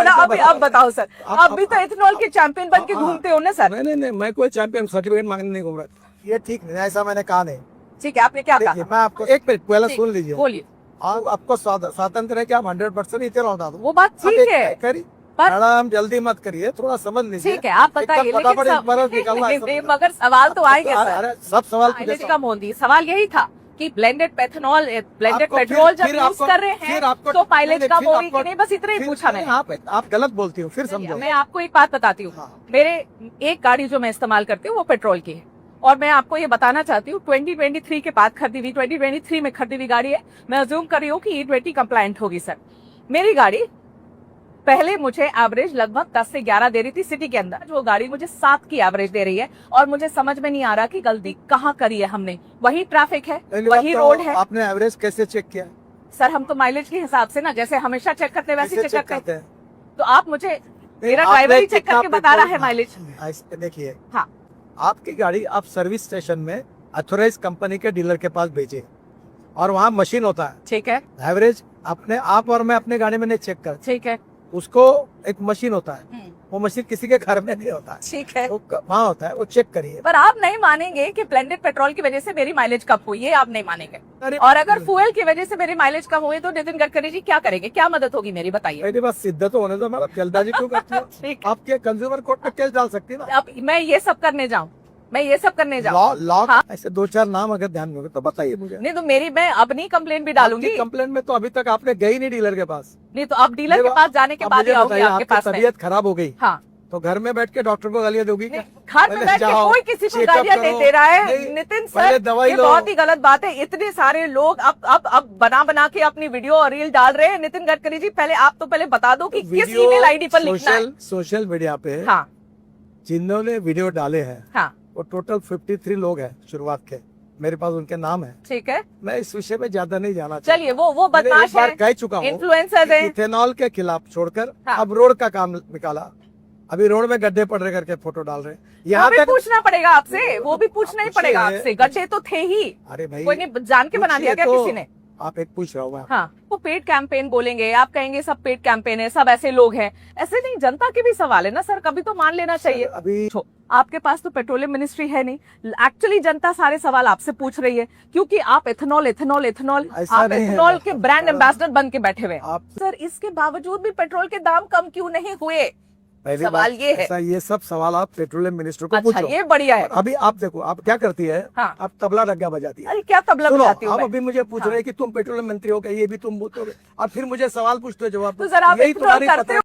ना अभी अब बताओ सर, आप भी तो इथेनॉल के चैंपियन बन के घूमते हो ना सर। नहीं, मैं कोई चैंपियन सर्टिफिकेट मांगने नहीं घूम रहा। ये ठीक नहीं, ऐसा मैंने कहा नहीं। ठीक है, आपने क्या कहा? देखिए, मैं आपको एक मिनट पहले सुन लीजिए। बोलिए। आपको स्वातंत्र है कि आप 100% इथेनॉल डाल दो, वो बात ठीक है, मैडम जल्दी मत करिए, थोड़ा समझ लीजिए। ठीक है, आप बताइए। फटाफट एक बरस निकलना है। मगर सवाल तो आएंगे सर। अरे सब सवाल माइलेज कम होती, सवाल यही था कि ब्लेंडेड पेथनॉल, ब्लेंडेड पेट्रोल जब यूज कर रहे हैं तो माइलेज कम होगी कि नहीं, बस इतना ही पूछा मैंने। आप गलत बोलती हो, फिर समझो। मैं आपको एक बात बताती हूँ, मेरे एक गाड़ी जो मैं इस्तेमाल करती हूँ वो पेट्रोल की है, और मैं आपको ये बताना चाहती हूँ 2023 के बाद खरीदी हुई, 2023 में खरीदी हुई गाड़ी है। मैं अज्यूम कर रही हूँ कि E20 कंप्लायंट होगी सर। मेरी गाड़ी पहले मुझे एवरेज लगभग 10 से 11 दे रही थी सिटी के अंदर, जो गाड़ी मुझे 7 की एवरेज दे रही है, और मुझे समझ में नहीं आ रहा कि गलती कहाँ करी है हमने। वही ट्रैफिक है, वही रोड है। आपने एवरेज कैसे चेक किया? सर हम तो माइलेज के हिसाब से ना, जैसे हमेशा चेक करते हैं वैसे चेक करते हैं। तो आप मुझे, मेरा ड्राइवर ही चेक करके बता रहा है माइलेज। देखिए, हाँ, आपकी गाड़ी आप सर्विस स्टेशन में अथोराइज कंपनी के डीलर के पास भेजिए, और वहाँ मशीन होता है। ठीक है, एवरेज अपने आप और मैं अपने गाड़ी में नहीं चेक कर। ठीक है, उसको एक मशीन होता है, वो मशीन किसी के घर में नहीं होता है, ठीक है, वो वहाँ होता है, वो चेक करिए। पर आप नहीं मानेंगे कि ब्लेंडेड पेट्रोल की वजह से मेरी माइलेज कम हुई है, आप नहीं मानेंगे। और अगर फ्यूल की वजह से मेरी माइलेज कम हुई तो नितिन गडकरी जी क्या करेंगे, क्या मदद होगी मेरी, बताइए। मेरी बात सिद्ध तो होने दो, मैं जल्दबाजी क्यों करती हूँ? आपके कंज्यूमर कोर्ट में केस डाल सकती है ना। अब मैं ये सब करने जाऊँ, मैं ये सब करने जाऊँ? लॉ हाँ? ऐसे 2-4 नाम अगर ध्यान में हो तो बताइए मुझे। नहीं तो मेरी, मैं अपनी कंप्लेन भी डालूंगी। कंप्लेन में तो अभी तक आपने गई नहीं डीलर के पास। नहीं तो अब डीलर के पास जाने के बाद ही आऊंगी आपके पास। तबीयत खराब हो गई, हाँ, तो घर में बैठ के डॉक्टर को गालियां दोगी क्या? घर में बैठ के कोई किसी को गालियां नहीं दे रहा है नितिन सर, ये बहुत ही गलत बात है। इतने सारे लोग अब बना के अपनी वीडियो और रील डाल रहे हैं। नितिन गडकरी जी, पहले आप तो पहले बता दो कि किस ईमेल आईडी पर लिखना है। सोशल मीडिया पे हाँ, जिन्होंने वीडियो डाले हैं, हाँ, वो टोटल 53 लोग हैं शुरुआत के, मेरे पास उनके नाम है। ठीक है, मैं इस विषय में ज्यादा नहीं जाना। चलिए, वो बदमाश है, कह चुका हूँ, इन्फ्लुएंसर है। इथेनॉल के खिलाफ छोड़कर हाँ। अब रोड का काम निकाला। अभी रोड में गड्ढे पड़ रहे करके फोटो डाल रहे हैं। यहाँ भी पूछना पड़ेगा आपसे, वो भी पूछना ही पड़ेगा आपसे। गड्ढे तो थे ही, अरे भाई, कोई नहीं जान के बना दिया क्या किसी ने? आप एक पूछ रहा हूँ। हाँ, वो पेड कैंपेन बोलेंगे, आप कहेंगे सब पेड कैंपेन है, सब ऐसे लोग हैं। ऐसे नहीं, जनता के भी सवाल है ना सर, कभी तो मान लेना चाहिए। अभी आपके पास तो पेट्रोलियम मिनिस्ट्री है नहीं, एक्चुअली जनता सारे सवाल आपसे पूछ रही है, क्योंकि आप इथेनॉल आप इथेनॉल के ब्रांड एम्बेसडर बन के बैठे हुए हैं। सर इसके बावजूद भी पेट्रोल के दाम कम क्यों नहीं हुए? सवाल ये है। ये सब सवाल आप पेट्रोलियम मिनिस्टर को पूछो। ये बढ़िया है। अभी आप देखो, आप क्या करती है? हाँ। आप तबला रग्गा बजाती है। अरे क्या तबला बजाती हूँ? आप अभी मुझे पूछ रहे हैं कि तुम पेट्रोलियम मंत्री हो गए, ये भी तुम बोलोगे, और फिर मुझे सवाल पूछते हो जवाब। तो सर आप इग्नोर करते हो।